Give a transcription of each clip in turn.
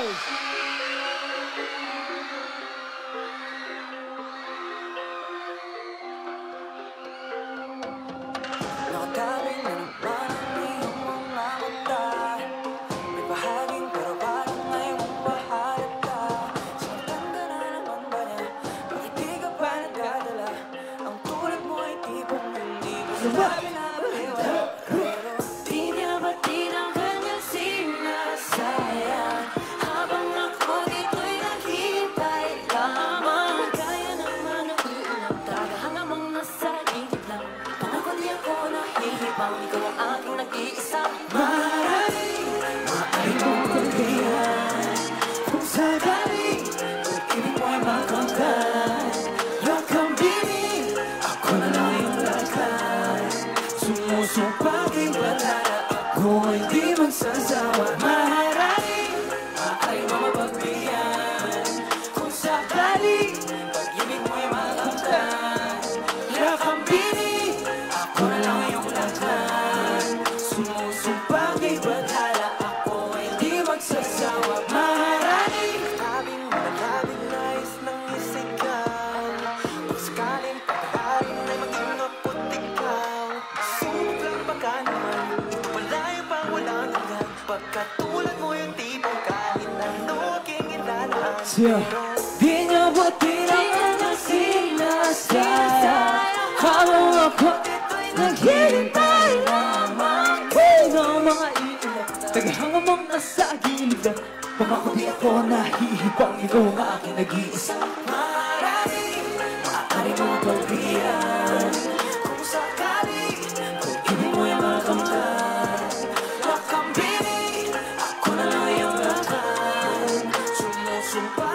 Boys! Di niya ba't tinanong sinasaya habang ako naghihintay lamang ng mga iiyak naghangamang nasa gilid na pangako di ako nahihibang ikaw ang aking nag-iisa maaari mong pagbiyan kung sakali kung hindi mo yung makamtan lakambini ako na lang yung lakan sumusumpa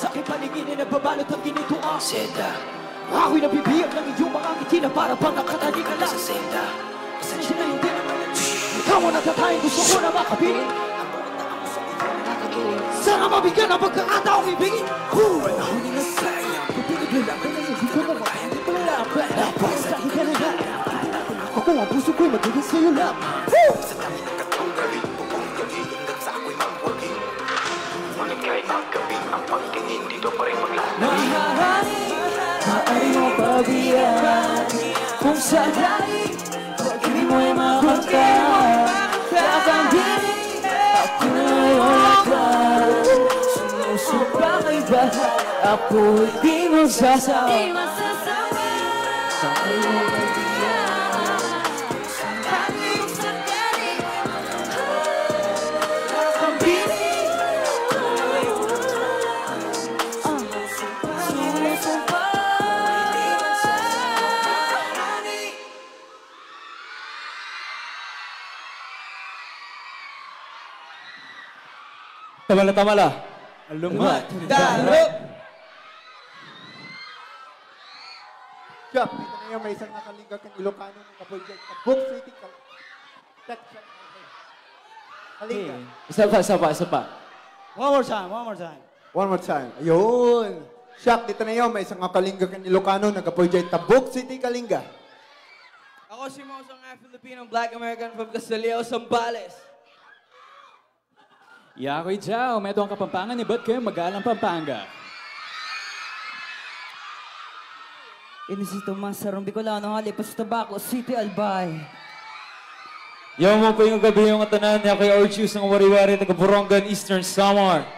sa aking paligid na nagbabalot ng ginito ang seda. Ako'y nabibiyag ng iyong mga ngiti na para bang nakatali ka lang sa seda. Pasensya na hindi naman ikaw ang natatayang gusto ko na makabili. Ako ang sa iyo na nakatuloy. Sana mabigyan ang pagkakataong ibigin. Panahon ni na sayang. Pagpinaglalaan na yung hindi ko na makayang di palaban. Napasahin ka na lang. Ako ang puso ko'y magiging sa'yo lang. Sa dami ng katunggalin, bukong gabi hanggang sa ako'y magwagi. Ngunit kahit ang gabi, ang pagtingin dito pa rin maglalaki. Maaari mo pabiyan kung sakali pag-ibig mo'y makagkaan. Kakambili ako na yung lakan. Sumusupa kay bahay, ako'y di magsasawa. Maaari mo pabiyan kung sakali kakambili ako na yung lakan. Sumusupa Tamala. Alumat. Daro! Jack, dito na yung may isang nakalingga kang Ilocano ng Kapoljan at Book City Kalingga. Isa pa. One more time. One more time. Ayun. Jack, dito na yung may isang nakalingga kang Ilocano ng Kapoljan at Book City Kalingga. Ako si Mosong Filipino Black American from Castillo, Zambales. Yakoy Jao, meto ang Kapampangan ni Ba't kayo magalang Pampanga. Inisito Masarong Bicolano, Halipas Tabaco, City Albay. Yaw mo po yung gabi yung atanan niya kay Orchus ng Wari-Wari, taga Borongan, Eastern Samar.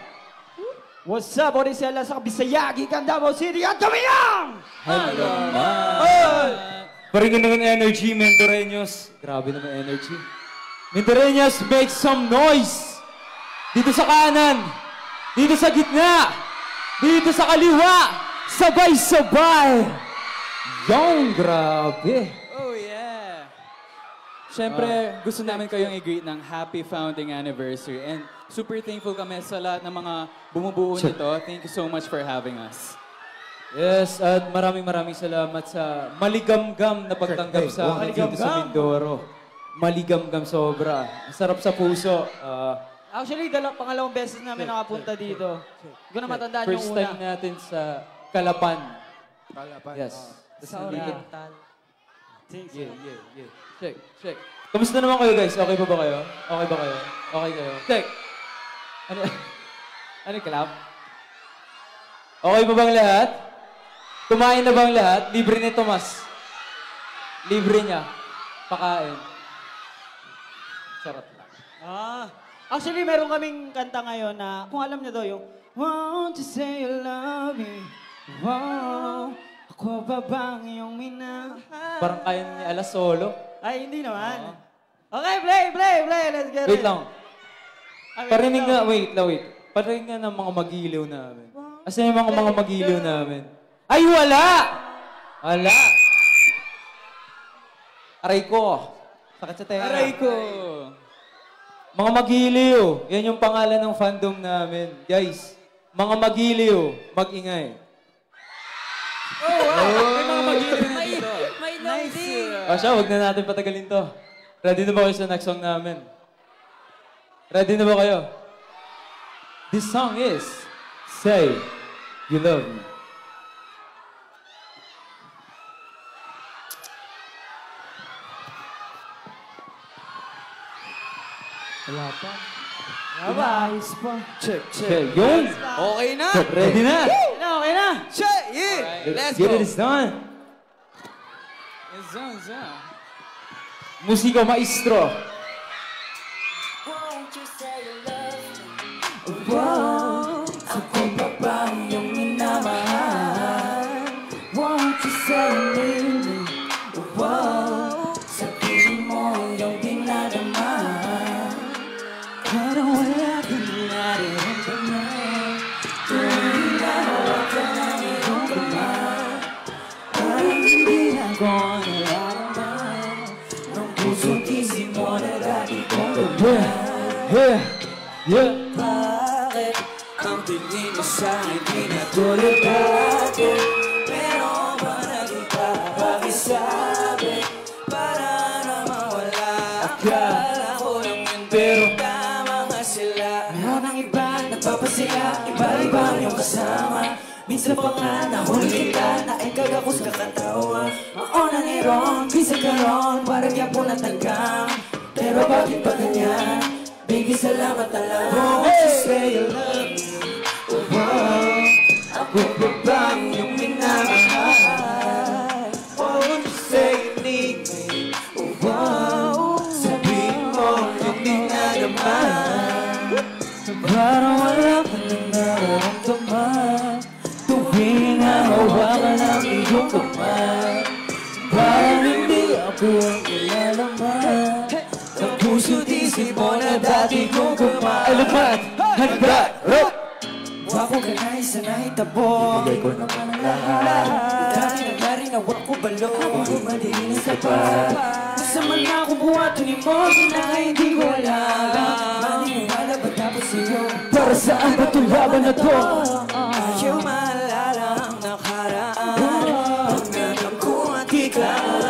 What's up, Odisela sa Bisayagi, Candamo City, at Kamiyang! Hello, man! Paringin na ng energy, Mentoreños. Grabe naman energy. Mentoreños, make some noise! Dito sa kanan, dito sa gitna, dito sa kaliwa, sabay-sabay. Yung grabe. Oh yeah! Siyempre, gusto namin kayong i-greet ng happy founding anniversary. And super thankful kami sa lahat ng mga bumubuo nito. Thank you so much for having us. Yes, at maraming salamat sa maligamgam na pagtanggap sa akin dito sa Mindoro. Maligamgam sobra. Masarap sa puso. Actually, pangalawang beses namin nakapunta dito. Hindi ko na matandaan yung First una. time natin sa Kalapan. Yes. Sa Oriental. Yeah. Check. Kamusta naman kayo guys? Okay pa ba kayo? Okay ba kayo? Okay kayo? Check. Ano clap? Okay pa bang lahat? Kumain na bang lahat? Libre ni Tomas. Libre niya. Pakain. Sarap lang. Actually, meron kaming kanta ngayon na, kung alam niyo daw yung, won't you say you love me? Wow, ako ba bang iyong minahal? Parang kaya ni Ala solo. Ay, hindi naman. Okay, play. Let's get Wait it. lang. Parinig nga, wait. Parinig nga ng mga magiliw namin. Asan yung mga magiliw namin? Ay, wala! Wala! Aray ko. Sakit sa tenga. Aray ko. Mga magiliw. Yan yung pangalan ng fandom namin. Guys, mga magiliw, mag-ingay. Oh, wow. May mga magiliw na dito. May loading! O siya, huwag na natin patagalin to. Ready na ba kayo sa next song namin? Ready na ba kayo? This song is Say You Love Me. Wala pa. Ayos pa. Okay, yun! Okay na! Ready na! Okay na. Let's get it done! Musika maestro. Wow, ako pa ba yung minamahal? Won't you say you need me? Wow, sabihin mo yung dinadaman. Parang wala kang nararamdaman. Tuwing nahawak ka ng iyong kamay, parang hindi ako nararamdaman. Nung puso't isip mo na dati kong kamay. Bakit ang tingin mo sa'kin di na tulad dati? Pero ba nag-iba? Pakisabi para na mawala. Akala ko lang yun pero tama nga sila. Meron ang iba nagpapasaya, iba-iba yung kasama. Minsan pa nga nahuli kita, naikag ako sa kakatawa. Maona ni Ron, bisa ka ron, parang yapo na tagang. Pero bakit ba ganyan? Baby, salamat na lang. Won't you say you love me? Oh, wow. Ako ba bang yung minamahal? Won't you say you need me? Oh, wow. Sabihin mo yung dinadaman. Parang wala ka nang nararamdaman. Tuwing nahawakan ang iyong kamay, parang hindi ako ang ilalaman. Ang puso't isip mo na dati kong kumailapan. Handa! Wapo ka na isa na hitabo. Ibigay ko naman ang lahat. Dati na narinawak ko balo. Ako madiin sa pa. Gusto man na akong buhatunin mo. Na hindi ko alam. Maniniwala ba dapat sa'yo? Para saan ba itong laban na to? Ayaw maalala ang nakaraan. Pagkakang kung at ikaw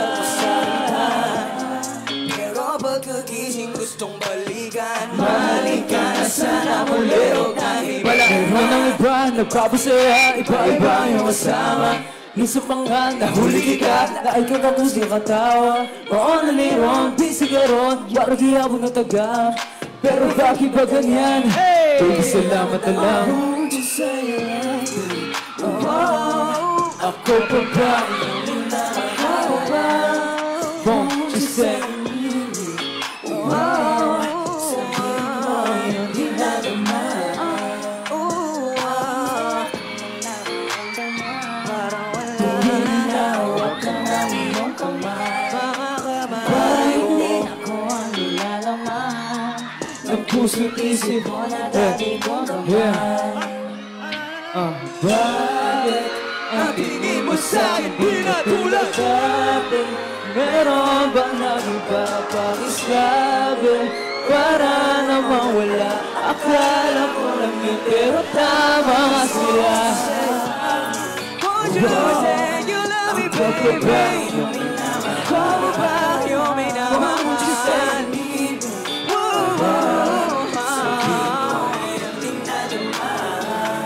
pagkagising gustong balikan. Balik ka na sana muli o kahit meron ng iba nagpapasaya, iba-iba yung kasama. Minsan pa nga nahuli kita, naikag ako sa katawa. Maona ni Ron, busy ka ron, parang hiyabong na taga. Pero bakit ba ganyan? Baby, salamat na lang. Won't you say you love me? Oh, ako pa ba yung minamahal? Won't you say you puso't isip mo na dati kong kamay. Bakit ang tingin mo sa'kin di na tulad dati? Meron bang nag-iba pakisabi para naman wala? Akala ko lang yun pero tama nga sila. say you love me, baby. Call me back, you may not want you say.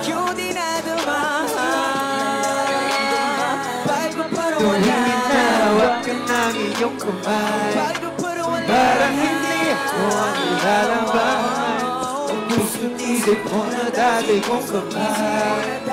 Yung di na dumaan. Bakit mo parang wala? Hinawak ka ng iyong kamay. Bakit mo parang wala? Parang hindi ako ang nilalamang. Ang puso't isip mo na dati kong kamay.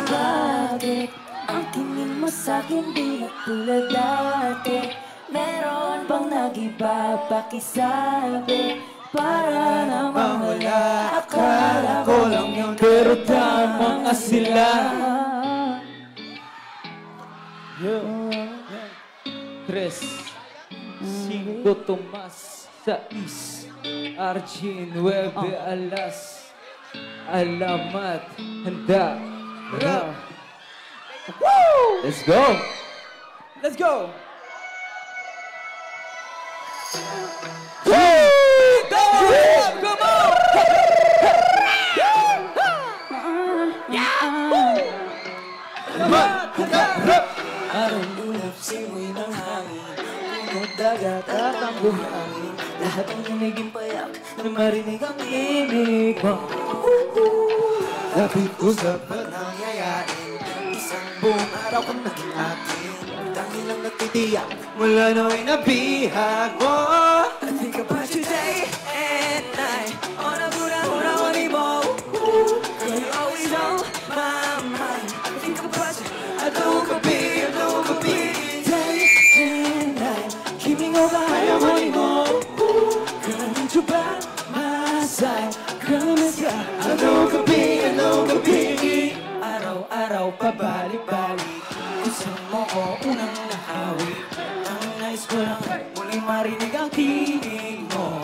Bakit ang tingin mo sa'kin di na tulad dati? Meron bang nag-iba pakisabi? Para namang wala, akala ko lang yun, Pero tama nga sila. Tres, Cinco, Tomas, Sais, Arjin, Nueve, Alas, Alamat, Handa, Ra. Let's go! Let's go! Come on! Araw-ulap, simoy ng hangin. Puno dagat at ang buhangin. Lahat ang naging payak na marinig ang ibig mo. Lapit ko sa panangyayain. Isang buong araw kang naging akin. Dahil lang nagtitiyak mula no'y nabihag mo. I think about you day and night. On a hura-hura mo. Girl, you're always on my mind. I think about you. I don't compare, day and night. Keeping over higher money more. Girl, I need you by my side. Girl, I miss ya. I don't compare. Araw-araw pabalik-balik. Gusto mo ko unang nahawi. Ang nais ko lang muling marinig ang tinig mo.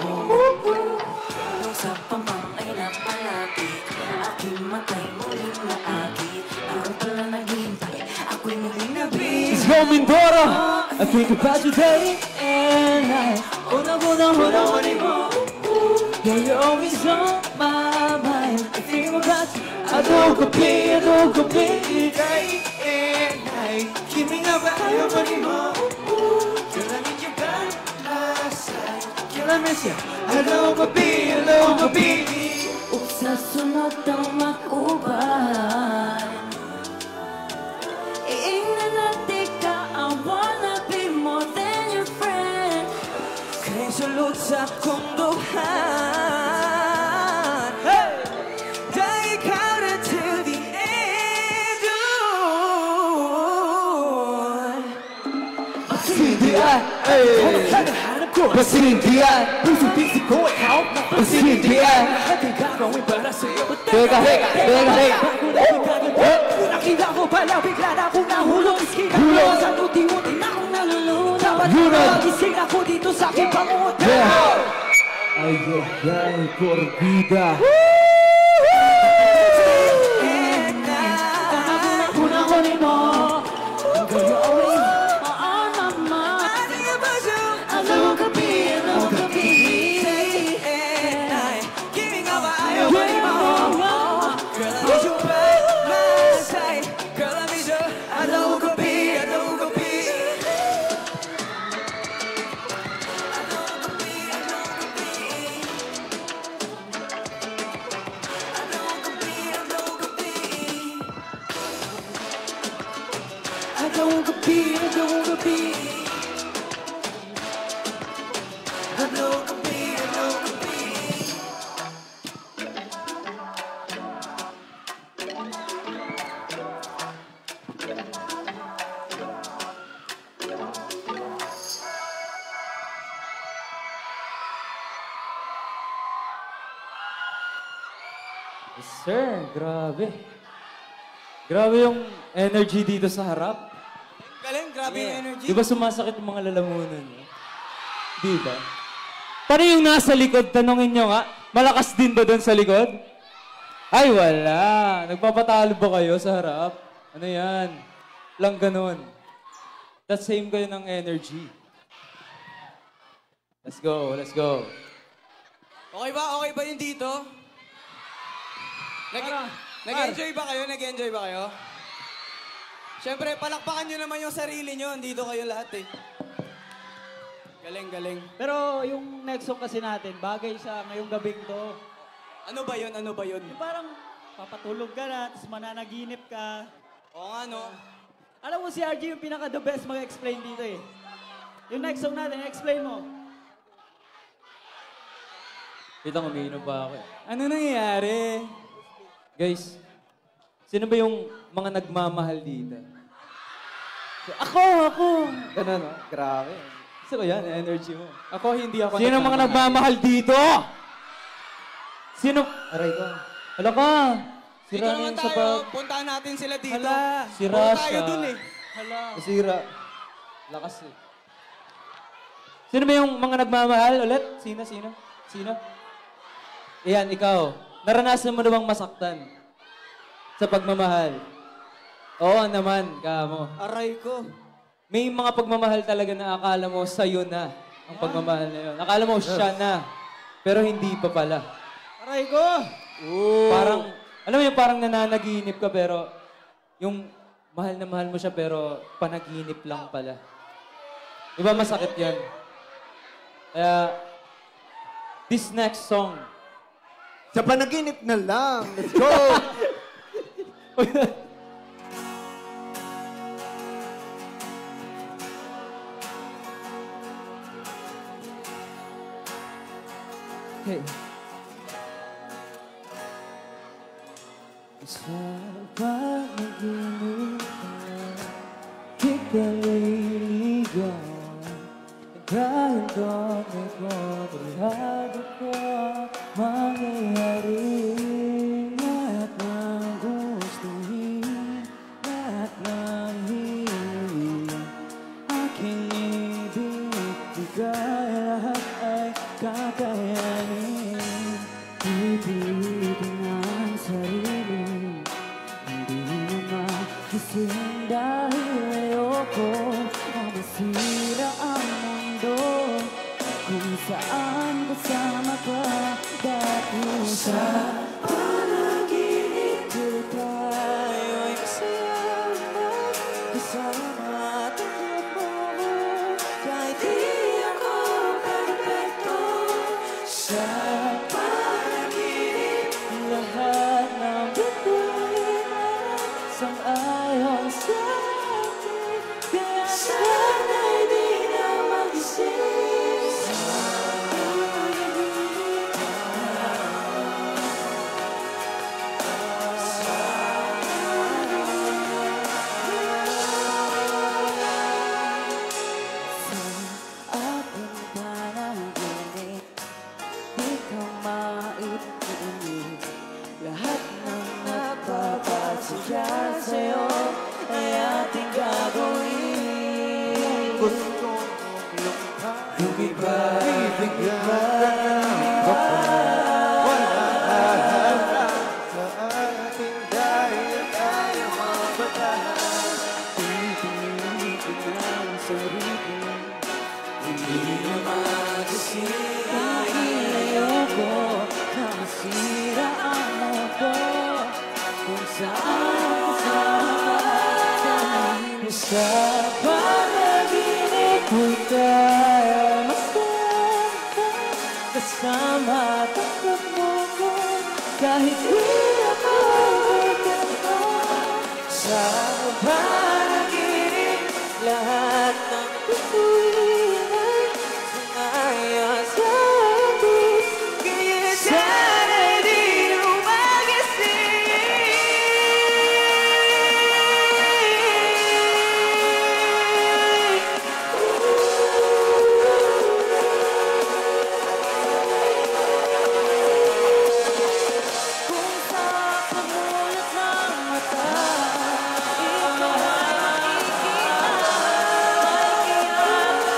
Nung sa pamang ay napalapit, aking matay muling naakit. Ako pala naghintay, ako'y muling nabit. Let's go, Mindoro! I think about you day and night. Unang-unang mo. Yeah, you're always on my mind. I think about you. I don't compare, day and night. Keeping up with your money more. Till I need you by my side. Till I miss you. I don't compare. Sa sunod ang mag-uban, iingnan natin ka. I wanna be more than your friend. Kaya sulot sa kunduhan. Dahil ikaw na till the end. Pasindihan, Hanap ko pasindihan, puso-tisi ko ikaw. pasindihan. Lahat ay gagawin para sa'yo. Teka. Nakita ko pala, bigla na akong nahulog. Iskina ko sa unti-unti na akong nalulunod. Dapat magising ako dito sa aking pangutin. Ay, Corbida. Unang-unin mo. Girl, you're always On my mind, I think about you. I don't compare. Day and night. Giving up, ayaw mo ni mo. Girl, I need you by my side. Girl, I need you. I don't compare. I don't compete. Sir, grabe. Grabe yung energy dito sa harap. Galing, grabe yung energy. Di ba sumasakit yung mga lalamunan niyo? Di ba? Paano yung nasa likod? Tanongin nyo nga. Malakas din ba doon sa likod? Ay, wala. Nagpapatalo ba kayo sa harap? Ano yan? Lang ganun. That same kayo ng energy. Let's go. Okay ba yung dito? Nag-enjoy ba kayo? Siyempre, palakpakan nyo naman yung sarili nyo. Andito kayo lahat eh. Galing, galing. Pero yung next song kasi natin, bagay sa ngayong gabing to. Ano ba yun? Ano ba yun? Yung parang papatulog ka na, tapos mananaginip ka. Oo nga, no? Alam mo si RG yung pinaka-the best mag-explain dito eh. Yung next song natin, explain mo. Dito umiinom pa ako eh. Ano nangyayari? Guys, sino ba yung mga nagmamahal dito? Ako! Ganun, no? Grabe. Gusto ko yan, energy mo. Ako, hindi ako Sino mga nagmamahal dito? Sino? Aray ko. Hala ka! Dito naman tayo. Puntahan natin sila dito. Hala! Si Puro Rasha. tayo dun eh. Hala. Masira. Lakas eh. Sino ba yung mga nagmamahal ulit? Sino? Iyan, ikaw. Naranasan mo na bang masaktan sa pagmamahal? Oo naman, kamo. Aray ko. May mga pagmamahal talaga na akala mo sa'yo na ang pagmamahal na yun. Akala mo siya na, pero hindi pa pala. Aray ko! Parang, alam mo yung parang nananaginip ka pero yung mahal na mahal mo siya pero panaginip lang pala. Diba masakit yan? Kaya, this next song, Sa panaginip na lang. Let's go! hey. Sa panaginip ika'y ligaw dahil doon ay ko mangyayari lahat ng gustuhin, lahat ng hiling aking ibibigay, lahat ay kakayanin. Pipilitin ang sarili, hindi na makising dahil ayoko na masira ang mundo kung saan kasama ka dati sa panaginip ko tayo'y kasama, kasama tanggap mo ko kahit di ako perfecto sa panaginip lahat ng bituin ay sang-ayon sa akin kaya sana'y di na magising. Lahat ng nagpapasadya sa'yo ay ating gagawin. Gusto Lumipad, wala halala sa ating dahil tayo mabatahan. pipilitin ang sarili, hindi na magising. Dahil ayoko na masira ang mundo kung saan kasama sa panaginip ko'y tayo masaya kasama tanggap mo ko kahit di ako perfecto sa panaginip lahat ng tutuin ay sumaya sa atin kaya sana'y di kung sa pagmulat ng mata ikaw ay makikita, makikita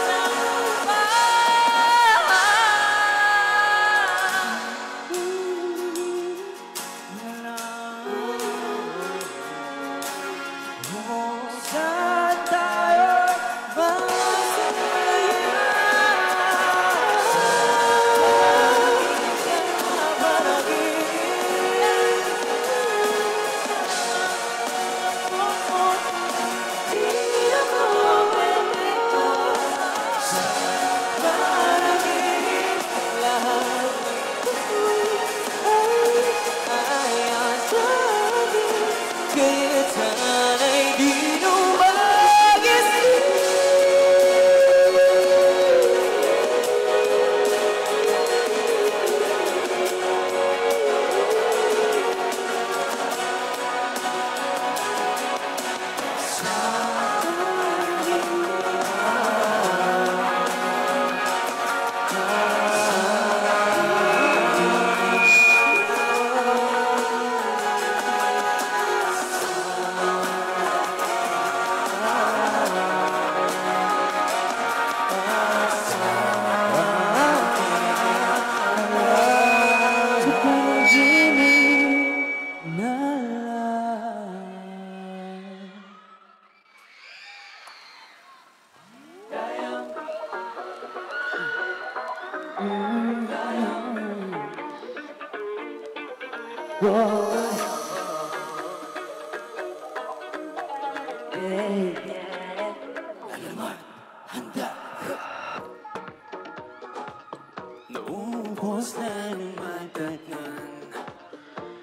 Naubos na ng matatnan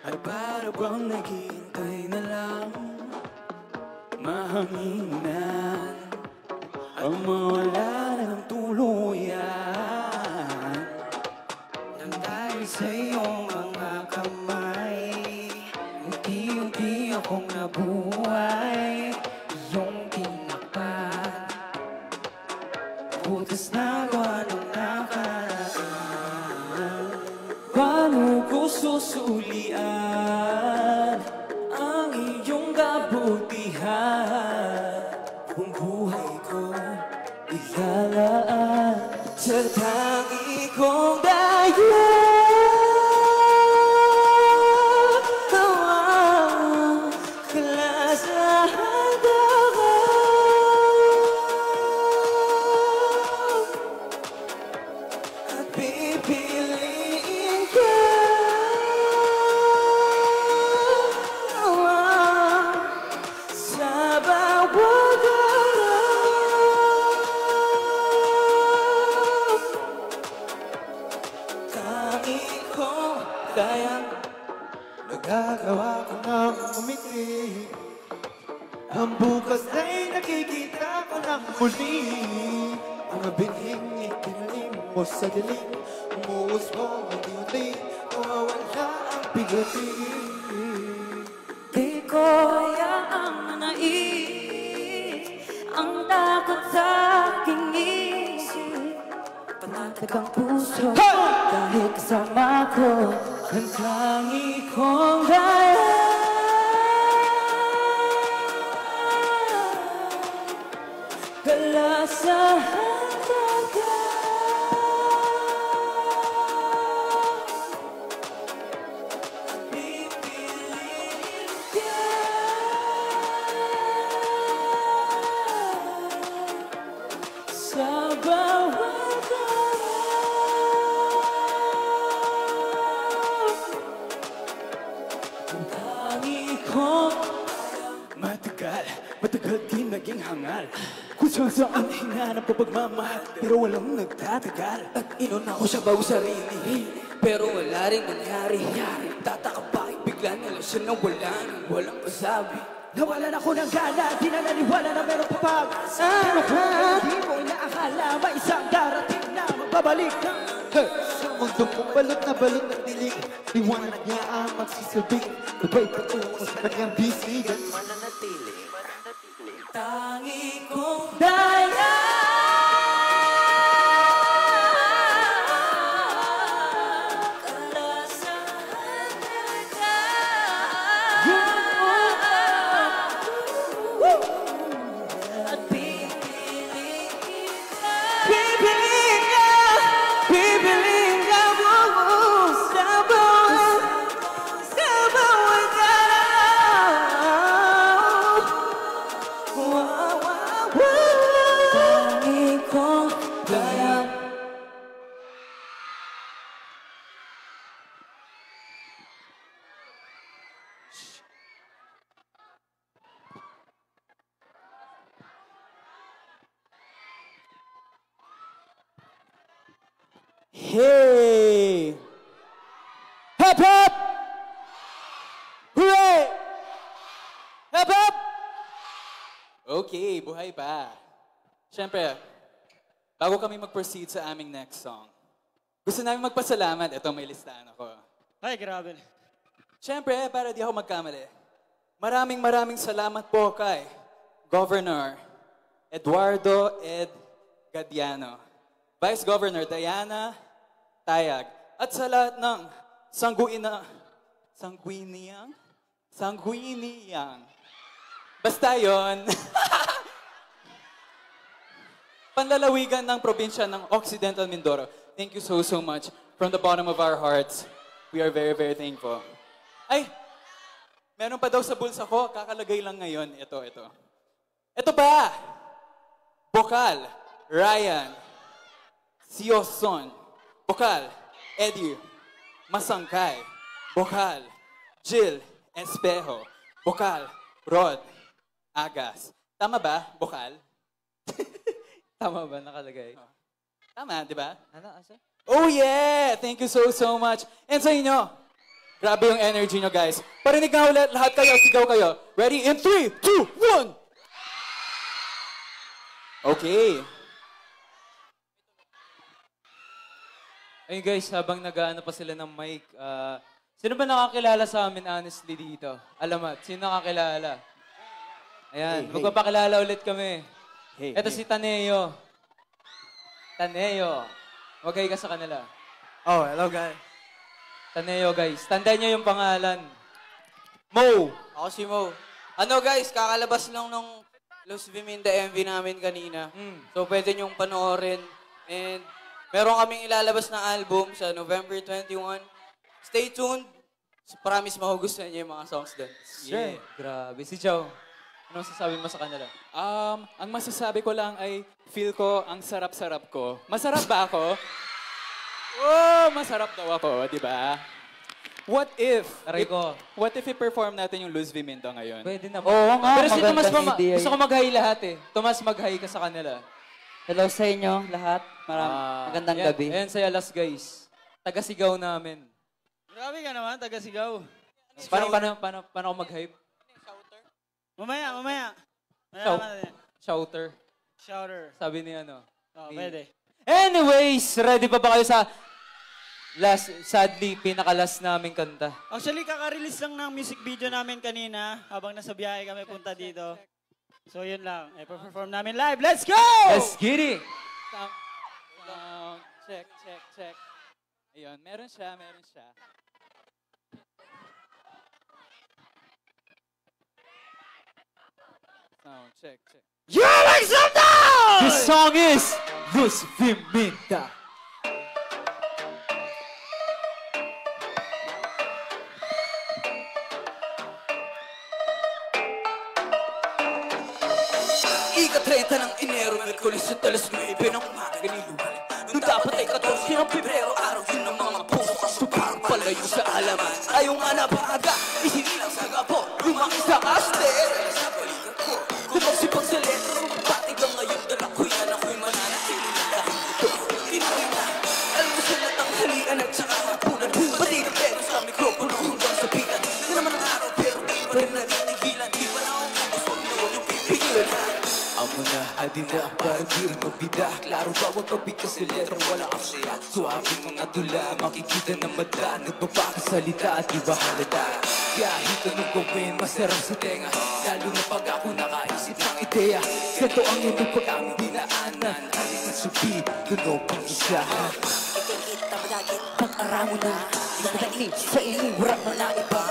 ay para bang naghihintay na lang mahanginan ang mawala ng tuluyan nang dahil sa iyong mga kamay unti-unti akong nabuhay iyong tinakpan butas na gawa ng nakaraan. Paano ko susulian ang iyong kabutihan kung buhay ko ilalaan sa tangi kong daya? Nagagawa ko ng umiti ang bukas ay nakikita ko ng muli. Mga binhing itinlim mo sa dilim umuus mo unti-unti mawawala ang bigati. Di ko hayaang manait ang takot sa aking isip. Panatag ang puso dahil kasama ko ang tangi kong daya. Kalasahan dagat pipiliin ka sa bawat matagal din naging hangal kung saan hinanap ko pagmamahal pero walang nagtatagal. At inon ako sa bago sarili pero wala rin nangyari. Tataka bakit bigla nila siya nawalan walang pasabi. Nawalan ako ng gana, di na naniwala na meron pa pag-asa. Pero kung hindi mo inaakala, may isang darating na magbabalik na. Sa mundo kong balot na dilig, liwanag niya ang magsisilbing sabay patungo sa kanyang bisigan. Mananatili tangi kong daya. Kalasahan dagat at pipiliin ka. Pipiliin ka sa bawat araw. Tangi kong daya. Hey! Hep hep! Hooray! Hep hep! Okay, buhay pa. Siyempre, bago kami mag-proceed sa aming next song, gusto namin magpasalamat. Ito, may listahan ako. Ay, grabe. Siyempre, para di ako magkamali, maraming salamat po kay Governor Eduardo Ed Gadiano, Vice Governor Diana Tayag, at sa lahat ng sanguiniyang. Basta yon. Panlalawigan ng probinsya ng Occidental Mindoro. Thank you so much. From the bottom of our hearts, we are very thankful. Ay, meron pa daw sa bulsa ko. Kakalagay lang ngayon. Ito. Ito pa! Bokal, Ryan, Sioson, Bokal, Eddie, Masangkay. Bokal, Jill, Espejo. Bokal, Rod, Agas. Tama ba, Bokal? Tama ba nakalagay? Tama, di ba? Ano, asa? Oh yeah! Thank you so much. And sa inyo, grabe yung energy nyo, guys. Parinig nga ulit, lahat kayo, sigaw kayo. Ready? In 3, 2, 1! Okay. Ayun guys, habang nag-ano pa sila ng mic, sino ba nakakilala sa amin honestly dito? Alamat, sino nakakilala? Ayan, magpapakilala ulit kami. Ito si Taneo. Taneo. Wagay ka sa kanila. Oh, hello guys. Taneo guys. Tandaan nyo yung pangalan. Mo. Ako si Mo. Ano guys, kakalabas lang nung Los Viminda MV namin kanina. So pwede nyong panoorin. And meron kaming ilalabas na album sa November 21. Stay tuned. Promise mahugustuhan niyo yung mga songs doon. Yeah. Grabe. Si Chow. Anong sasabi mo sa kanila? Ang masasabi ko lang ay feel ko ang sarap-sarap ko. Masarap ba ako? Oh, masarap daw ako, di ba? What if? Aray ko. What if i-perform natin yung Luz Vimindo ngayon? Pwede na ba? Oo nga, Pero si Tomas magandang idea gusto ko mag-hi lahat eh. Tomas, mag-hi ka sa kanila. Hello sa inyo lahat. Magandang Ayan, gabi. Ayan saya last guys. Taga-sigaw namin. Grabe ka naman, taga-sigaw. Paano ako mag-hype? Mamaya. Shouter. Shouter. Sabi ni ano. Oh, ni- pwede. Anyways, ready pa ba kayo sa sadly, pinaka-last naming kanta? Actually, kaka-release lang ng music video namin kanina habang nasa biyahe kami punta dito. So, yun lang. I-perform namin live. Let's go! Let's get it! Sound, check. Ayun, meron siya. Sound, check. You make some noise! This song is Luz Viminda. Ika-30 ng Enero, Merkulis at alas 9 ng umaga niluwalay. Nung dapat ay 14 ng Pebrero, araw yun ng mga puso kasupang palayo sa alaman. Ayaw nga na baga, isinilang sa gapo, lumaki sa astel. Sa balikat ko, tumagsipag sa letra, batig lang ngayon, dala ko yan, ako'y mananatili ng laking ito. Tinuloy na, alam mo sa latang halian at saka hapunan. Pati na pero sa mikropono hanggang sa pilan. Hindi naman ang araw pero di pa rin naninigilan. Di pa na akong gusto na huwag yung pipigilan na. Amo na, adi na, parang di rin magbida. Klaro ba, huwag pabigkas sa letrang wala ang siya. Suwabing mga dula, makikita ng mata. Nagpapakasalita at di ba halata. Kahit anong gawin, masarap sa tenga. Lalo na pag ako nakaisip ng ideya. Ganto ang iyong pag-aming dinaanan. Haling at subi, tunog ang isahan. Ikikita mo lagi, pag-aramo na. Nagdaig sa iniwarap mo na iba.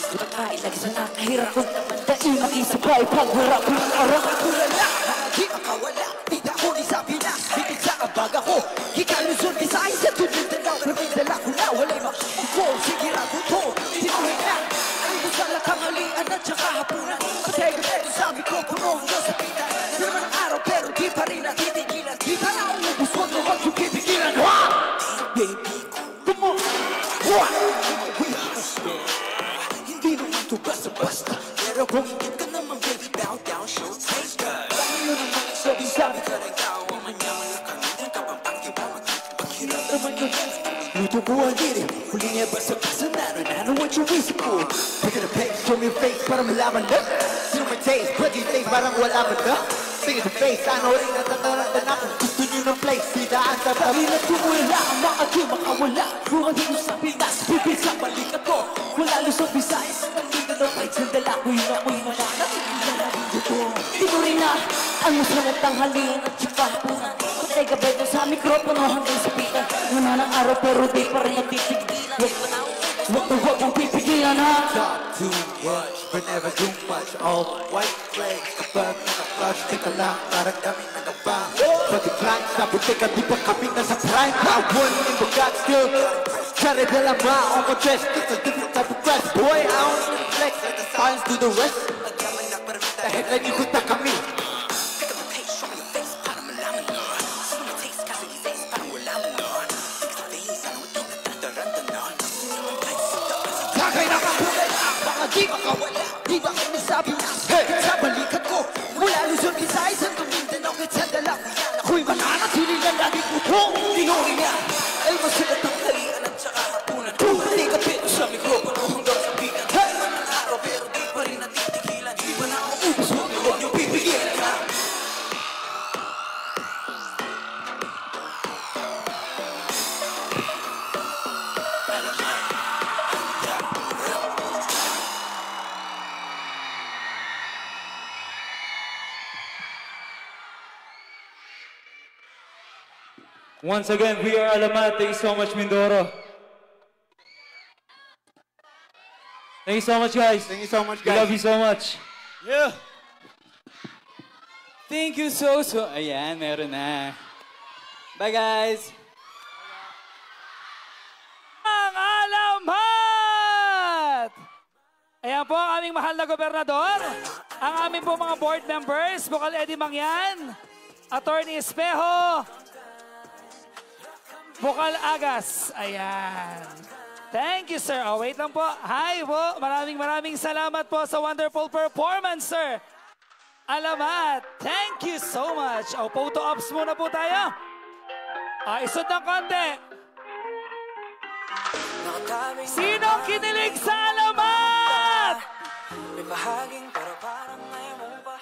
Pagkain lagi sa nakahirap ko naman. Dahil makisabay pag-harap ko ng arang. Tulala, di makawala. Tita ko ni sabi na, bigit sa abaga ko. Kikalusyon ni sa isa, tunod na lang. Pagdala ko na, walay makikiko. Sige na ko to, tinuloy na. Ano mo sa lakangalian at saka hapunan. Kasi ganito sabi ko, puno hanggang sa pita. Na naman ang araw, pero di pa rin natitigilan. Di pa na ako gusto na huwag yung pipigilan. Baby ko, tumo. Hindi naman ito basta-basta. Pero kung hindi ka naman, baby, bow down, show taste good. Dahil yun naman ang sabi ka ng tao. Manyaman na kamitin ka pang pangkiba. Magkakirap naman yun. Luto ko ang diri. Huli niya basta-basta nano what you wish for. Pick up the pace, show me your face para malaman na. See my taste, pretty face parang wala man na. Sing the face, ano rin natataranda na. Kung gusto nyo ng place, sidaan sa pabilat ko wala. Ang mga di makawala. Kung hindi mo sa Pinas, bibig sa balikat ko. Wala lusot Visayas. Ng fight, sandala ko yun ako'y mananatili na natin dito. Tinuloy na ang masarap tanghalian at saka hapunan. Patay gabay doon sa mikropono hanggang sa pitan. Wala ng araw pero di pa rin natitigil. Huwag mong pipigilan ha. Talk too much, but never do much. All white flags, kapag naka-flush, teka lang, parang kami nagabang. Pag-decline, sa butika, di pa kami nasa prime. I won in the God still. Try to tell them on my chest, it's a different type of quest. Boy, I don't need to flex, let the science do the rest. Dahil nanikot na kami. di makawala. Di ba kayo nagsabi na sa balikat ko? Mula Luzon, Visayas, Santo Mindanao, kahit sa Dalawigan, ako'y mananatili na lagi putong tinuri niya. Ay masulat ang halian at saka hapunan. Hindi ka pito sa mikropono hanggang sa bigan. Hey! Manang araw pero di pa rin natitigilan. Di ba na ako ubus mo, huwag niyong pipigilan ha? Once again, we are Alamat. Thank you so much, Mindoro. Thank you so much, guys. Thank you so much, We guys. love you so much. Yeah. Thank you so. Ayan, meron na. Bye, guys. Ang Alamat! Ayan po ang aming mahal na gobernador, ang aming po mga board members, Bukal Eddie Mangyan, Attorney Espejo, Bukal Agas. Ayan. Thank you, sir. Oh, wait lang po. Hi po. Maraming salamat po sa wonderful performance, sir. Alamat. Thank you so much. Oh, photo ops muna po tayo. Isod ng konti. Sinong kinilig sa Alamat? May bahaging pero parang ngayon mo ba?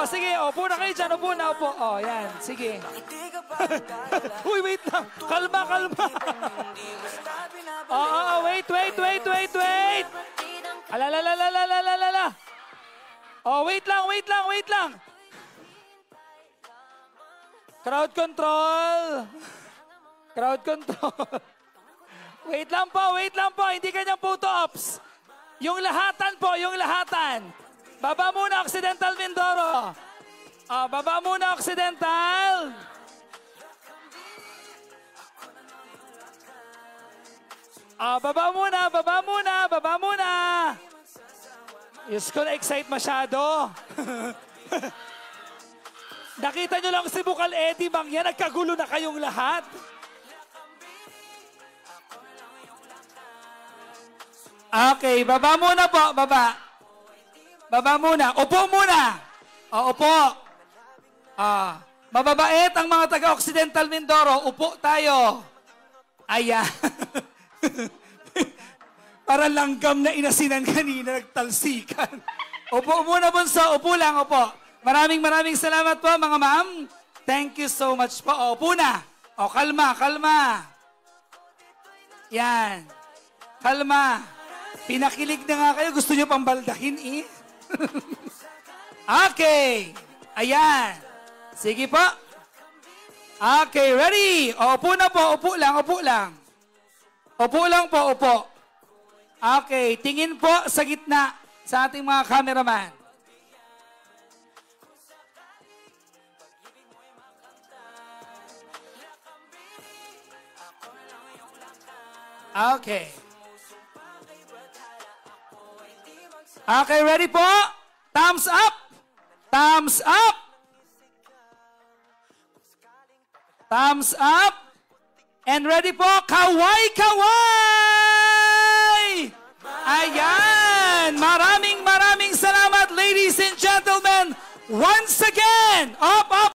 Sige. Upo na kayo dyan. Upo na, upo. Yan. Sige. Uy, wait lang. Kalma. Wait. Alalala. Wait lang. Crowd control. Wait lang po. Hindi kanyang photo ops. Yung lahatan po. Baba muna, Occidental Mindoro. Baba muna, Occidental. Baba muna. Diyos ko, na-excite masyado. Nakita nyo lang si Bukal Eddie Mangyan, nagkagulo na kayong lahat. Okay, baba muna po, baba. Baba muna. Upo muna. Upo. Mababait ang mga taga-Occidental Mindoro. Upo tayo. Ayan. Para langgam na inasinan kanina, nagtalsikan. Upo muna, bunso. Upo lang, upo. Maraming salamat po, mga ma'am. Thank you so much po. Upo na. Kalma. Yan. Kalma. Pinakilig na nga kayo. Gusto nyo pang baldahin, eh? Okay. Ayan. Sige po. Okay, ready? Upo na po. Upo lang. Upo lang po, upo. Okay, tingin po sa gitna sa ating mga cameraman. Okay. Okay, ready po? Thumbs up! Thumbs up! Thumbs up! And ready po? Kaway! Ayan! Maraming salamat, ladies and gentlemen! Once again, up